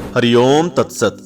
हरिओम तत्सत।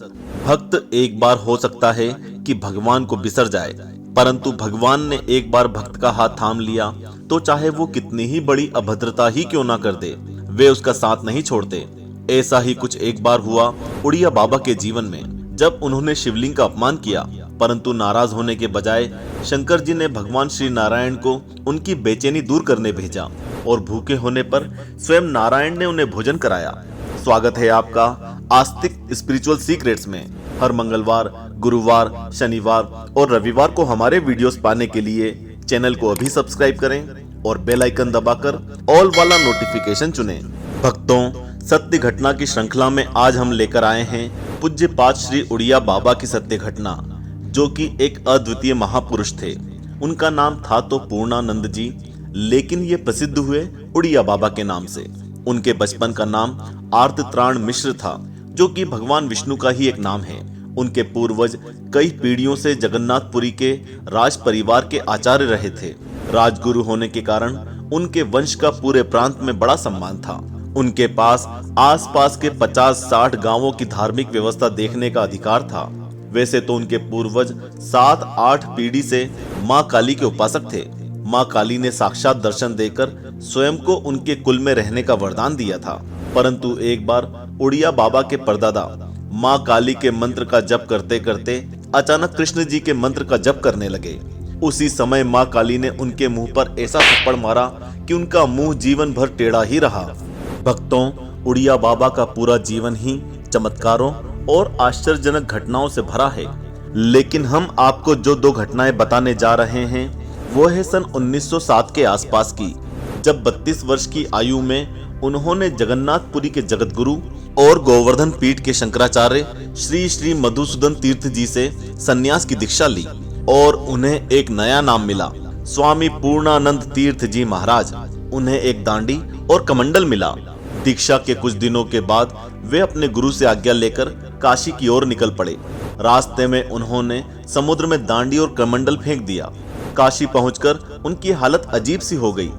भक्त एक बार हो सकता है कि भगवान को बिसर जाए, परंतु भगवान ने एक बार भक्त का हाथ थाम लिया तो चाहे वो कितनी ही बड़ी अभद्रता ही क्यों ना कर दे, वे उसका साथ नहीं छोड़ते। ऐसा ही कुछ एक बार हुआ उड़िया बाबा के जीवन में, जब उन्होंने शिवलिंग का अपमान किया, परंतु नाराज होने के बजाय शंकर जी ने भगवान श्री नारायण को उनकी बेचैनी दूर करने भेजा और भूखे होने पर स्वयं नारायण ने उन्हें भोजन कराया। स्वागत है आपका आस्तिक स्पिरिचुअल सीक्रेट्स में। हर मंगलवार, गुरुवार, शनिवार और रविवार को हमारे वीडियोस पाने के लिए चैनल को अभी सब्सक्राइब करें और बेल आइकन दबाकर ऑल वाला नोटिफिकेशन चुनें। भक्तों, सत्य घटना की श्रृंखला में आज हम लेकर आए हैं पूज्य पाद श्री उड़िया बाबा की सत्य घटना, जो कि एक अद्वितीय महापुरुष थे। उनका नाम था तो पूर्णानंद जी, लेकिन ये प्रसिद्ध हुए उड़िया बाबा के नाम से। उनके बचपन का नाम आर्तत्राण मिश्र था, जो कि भगवान विष्णु का ही एक नाम है। उनके पूर्वज कई पीढ़ियों से जगन्नाथपुरी के राज परिवार के आचार्य रहे थे। राजगुरु होने के कारण उनके वंश का पूरे प्रांत में बड़ा सम्मान था। उनके पास आसपास के 50-60 गांवों की धार्मिक व्यवस्था देखने का अधिकार था। वैसे तो उनके पूर्वज 7-8 पीढ़ी से माँ काली के उपासक थे। माँ काली ने साक्षात दर्शन देकर स्वयं को उनके कुल में रहने का वरदान दिया था, परंतु एक बार उड़िया बाबा के परदादा माँ काली के मंत्र का जप करते करते अचानक कृष्ण जी के मंत्र का जप करने लगे। उसी समय माँ काली ने उनके मुंह पर ऐसा थप्पड़ मारा कि उनका मुंह जीवन भर टेढ़ा ही रहा। भक्तों, उड़िया बाबा का पूरा जीवन ही चमत्कारों और आश्चर्यजनक घटनाओं से भरा है, लेकिन हम आपको जो 2 घटनाएं बताने जा रहे हैं वो है सन 1907 के आसपास की, जब 32 वर्ष की आयु में उन्होंने जगन्नाथपुरी के जगतगुरु और गोवर्धन पीठ के शंकराचार्य श्री श्री मधुसूदन तीर्थ जी से सन्यास की दीक्षा ली और उन्हें एक नया नाम मिला, स्वामी पूर्णानंद तीर्थ जी महाराज। उन्हें एक दांडी और कमंडल मिला। दीक्षा के कुछ दिनों के बाद वे अपने गुरु से आज्ञा लेकर काशी की ओर निकल पड़े। रास्ते में उन्होंने समुद्र में दांडी और कमंडल फेंक दिया। काशी पहुंचकर उनकी हालत अजीब सी हो गई।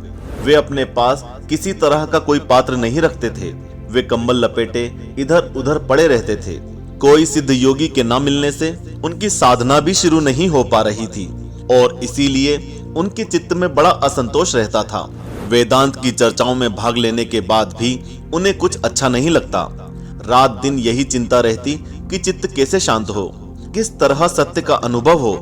वे अपने पास किसी तरह का कोई पात्र नहीं रखते थे। वे कंबल लपेटे इधर उधर पड़े रहते थे। कोई सिद्ध योगी के न मिलने से उनकी साधना भी शुरू नहीं हो पा रही थी और इसीलिए उनके चित्त में बड़ा असंतोष रहता था। वेदांत की चर्चाओं में भाग लेने के बाद भी उन्हें कुछ अच्छा नहीं लगता। रात दिन यही चिंता रहती कि चित्त कैसे शांत हो, किस तरह सत्य का अनुभव हो,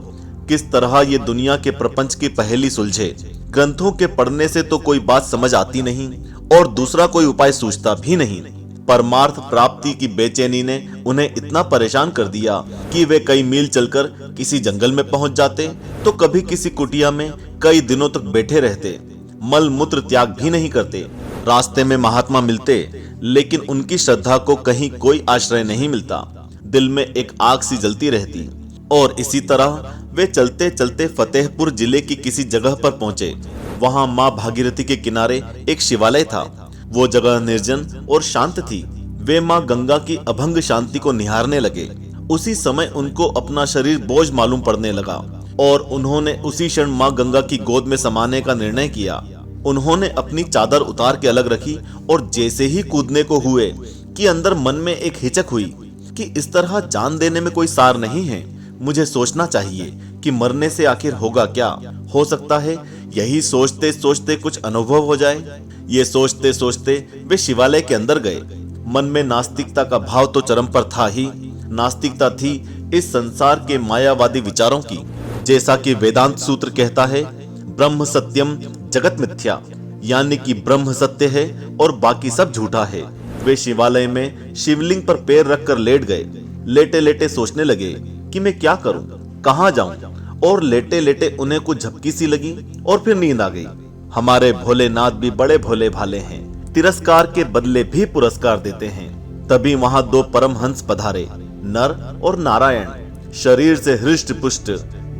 किस तरह ये दुनिया के प्रपंच की पहेली सुलझे। ग्रंथों के पढ़ने से तो कोई बात समझ आती नहीं और दूसरा कोई उपाय सूझता भी नहीं। परमार्थ प्राप्ति की बेचैनी ने उन्हें इतना परेशान कर दिया कि वे कई मील चलकर किसी जंगल में पहुंच जाते तो कभी किसी कुटिया में कई दिनों तक बैठे रहते। मल मूत्र त्याग भी नहीं करते। रास्ते में महात्मा मिलते, लेकिन उनकी श्रद्धा को कहीं कोई आश्रय नहीं मिलता। दिल में एक आग सी जलती रहती। और इसी तरह वे चलते चलते फतेहपुर जिले की किसी जगह पर पहुंचे। वहां मां भागीरथी के किनारे एक शिवालय था। वो जगह निर्जन और शांत थी। वे मां गंगा की अभंग शांति को निहारने लगे। उसी समय उनको अपना शरीर बोझ मालूम पड़ने लगा और उन्होंने उसी क्षण मां गंगा की गोद में समाने का निर्णय किया। उन्होंने अपनी चादर उतार के अलग रखी और जैसे ही कूदने को हुए कि अंदर मन में एक हिचक हुई कि इस तरह जान देने में कोई सार नहीं है। मुझे सोचना चाहिए कि मरने से आखिर होगा क्या। हो सकता है यही सोचते सोचते कुछ अनुभव हो जाए। ये सोचते सोचते वे शिवालय के अंदर गए। मन में नास्तिकता का भाव तो चरम पर था ही। नास्तिकता थी इस संसार के मायावादी विचारों की। जैसा कि वेदांत सूत्र कहता है, ब्रह्म सत्यम जगत मिथ्या, यानी कि ब्रह्म सत्य है और बाकी सब झूठा है। वे शिवालय में शिवलिंग पर पैर रखकर लेट गए। लेटे लेटे सोचने लगे कि मैं क्या करूं, कहां जाऊं, और लेटे लेटे उन्हें कुछ झपकी सी लगी और फिर नींद आ गई। हमारे भोलेनाथ भी बड़े भोले भाले हैं, तिरस्कार के बदले भी पुरस्कार देते हैं। तभी वहां 2 परमहंस पधारे, नर और नारायण। शरीर से हृष्ट पुष्ट,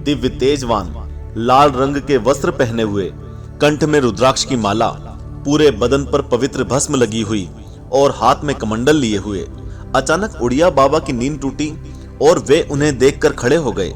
दिव्य तेजवान, लाल रंग के वस्त्र पहने हुए, कंठ में रुद्राक्ष की माला, पूरे बदन पर पवित्र भस्म लगी हुई और हाथ में कमंडल लिए हुए। अचानक उड़िया बाबा की नींद टूटी और वे उन्हें देखकर खड़े हो गए।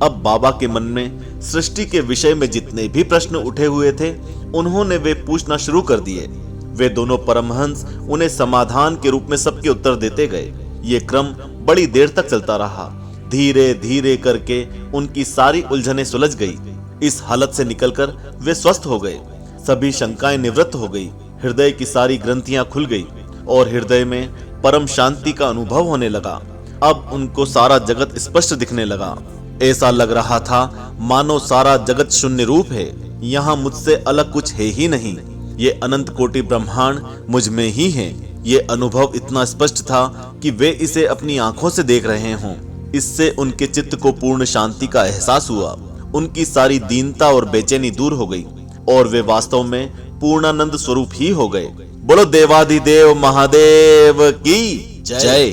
अब बाबा के मन में सृष्टि के विषय में जितने भी प्रश्न उठे हुए थे उन्होंने वे पूछना शुरू कर दिए। वे दोनों परमहंस उन्हें समाधान के रूप में सबके उत्तर देते गए। ये क्रम बड़ी देर तक चलता रहा। धीरे धीरे करके उनकी सारी उलझनें सुलझ गई। इस हालत से निकलकर वे स्वस्थ हो गए। सभी शंकाएं निवृत्त हो गई। हृदय की सारी ग्रंथियां खुल गई और हृदय में परम शांति का अनुभव होने लगा। अब उनको सारा जगत स्पष्ट दिखने लगा। ऐसा लग रहा था मानो सारा जगत शून्य रूप है, यहाँ मुझसे अलग कुछ है ही नहीं। ये अनंत कोटि ब्रह्मांड मुझ में ही है। ये अनुभव इतना स्पष्ट था कि वे इसे अपनी आंखों से देख रहे हों। इससे उनके चित्त को पूर्ण शांति का एहसास हुआ। उनकी सारी दीनता और बेचैनी दूर हो गई और वे वास्तव में पूर्णानंद स्वरूप ही हो गए। बोलो देवाधिदेव महादेव की जय।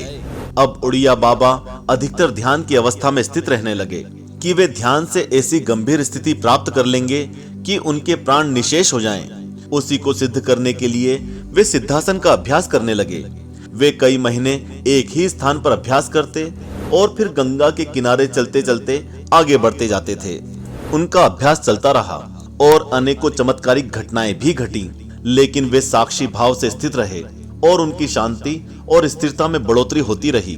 अब उड़िया बाबा अधिकतर ध्यान की अवस्था में स्थित रहने लगे कि वे ध्यान से ऐसी गंभीर स्थिति प्राप्त कर लेंगे कि उनके प्राण निशेष हो जाएं। उसी को सिद्ध करने के लिए वे सिद्धासन का अभ्यास करने लगे। वे कई महीने एक ही स्थान पर अभ्यास करते और फिर गंगा के किनारे चलते चलते आगे बढ़ते जाते थे। उनका अभ्यास चलता रहा और अनेकों चमत्कारिक घटनाएं भी घटी, लेकिन वे साक्षी भाव से स्थित रहे और उनकी शांति और स्थिरता में बढ़ोतरी होती रही।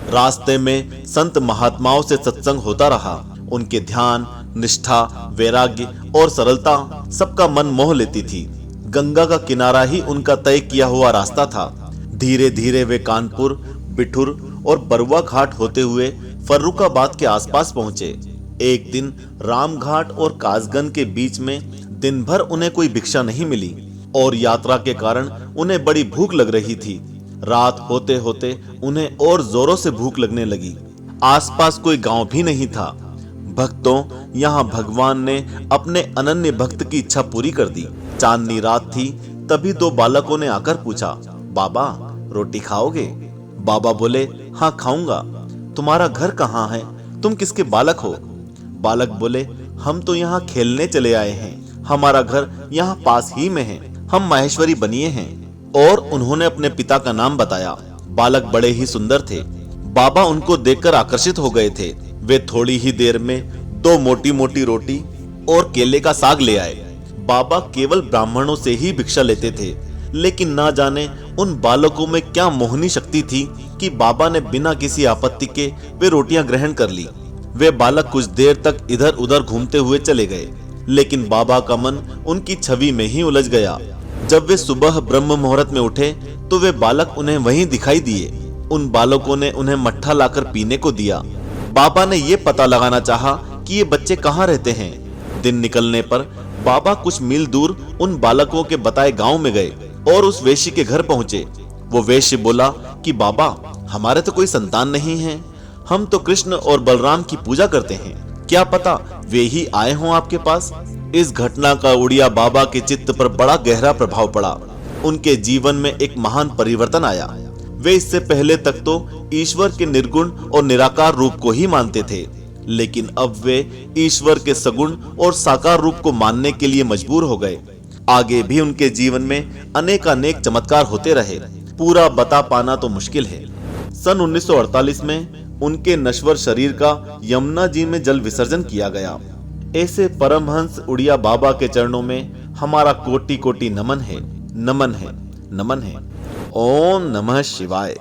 रास्ते में संत महात्माओं से सत्संग होता रहा। उनके ध्यान, निष्ठा, वैराग्य और सरलता सबका मन मोह लेती थी। गंगा का किनारा ही उनका तय किया हुआ रास्ता था। धीरे धीरे वे कानपुर, बिठुर और बरुआ घाट होते हुए फर्रुखाबाद के आसपास पहुंचे। एक दिन रामघाट और कासगंज के बीच में दिन भर उन्हें कोई भिक्षा नहीं मिली और यात्रा के कारण उन्हें बड़ी भूख लग रही थी। रात होते होते उन्हें और जोरों से भूख लगने लगी। आसपास कोई गांव भी नहीं था। भक्तों, यहाँ भगवान ने अपने अनन्य भक्त की इच्छा पूरी कर दी। चांदनी रात थी, तभी दो बालकों ने आकर पूछा, बाबा रोटी खाओगे? बाबा बोले, हाँ खाऊंगा। तुम्हारा घर कहाँ है? तुम किसके बालक हो? बालक बोले, हम तो यहाँ खेलने चले आए हैं। हमारा घर यहाँ पास ही में है। हम माहेश्वरी बनिए हैं। और उन्होंने अपने पिता का नाम बताया। बालक बड़े ही सुंदर थे। बाबा उनको देखकर आकर्षित हो गए थे। वे थोड़ी ही देर में 2 मोटी मोटी रोटी और केले का साग ले आए। बाबा केवल ब्राह्मणों से ही भिक्षा लेते थे, लेकिन ना जाने उन बालकों में क्या मोहनी शक्ति थी कि बाबा ने बिना किसी आपत्ति के वे रोटियां ग्रहण कर ली। वे बालक कुछ देर तक इधर उधर घूमते हुए चले गए, लेकिन बाबा का मन उनकी छवि में ही उलझ गया। जब वे सुबह ब्रह्म मुहूर्त में उठे तो वे बालक उन्हें वहीं दिखाई दिए। उन बालकों ने उन्हें मट्ठा लाकर पीने को दिया। बाबा ने ये पता लगाना चाहा कि ये बच्चे कहाँ रहते हैं। दिन निकलने पर बाबा कुछ मील दूर उन बालकों के बताए गांव में गए और उस वेश्य के घर पहुंचे। वो वेश्य बोला कि बाबा, हमारे तो कोई संतान नहीं है। हम तो कृष्ण और बलराम की पूजा करते हैं। क्या पता वे ही आए हों आपके पास। इस घटना का उड़िया बाबा के चित्त पर बड़ा गहरा प्रभाव पड़ा। उनके जीवन में एक महान परिवर्तन आया। वे इससे पहले तक तो ईश्वर के निर्गुण और निराकार रूप को ही मानते थे, लेकिन अब वे ईश्वर के सगुण और साकार रूप को मानने के लिए मजबूर हो गए। आगे भी उनके जीवन में अनेकानेक चमत्कार होते रहे। पूरा बता पाना तो मुश्किल है। सन 1948 में उनके नश्वर शरीर का यमुना जी में जल विसर्जन किया गया। ऐसे परमहंस उड़िया बाबा के चरणों में हमारा कोटि कोटि नमन है, नमन है, नमन है। ओम नमः शिवाय।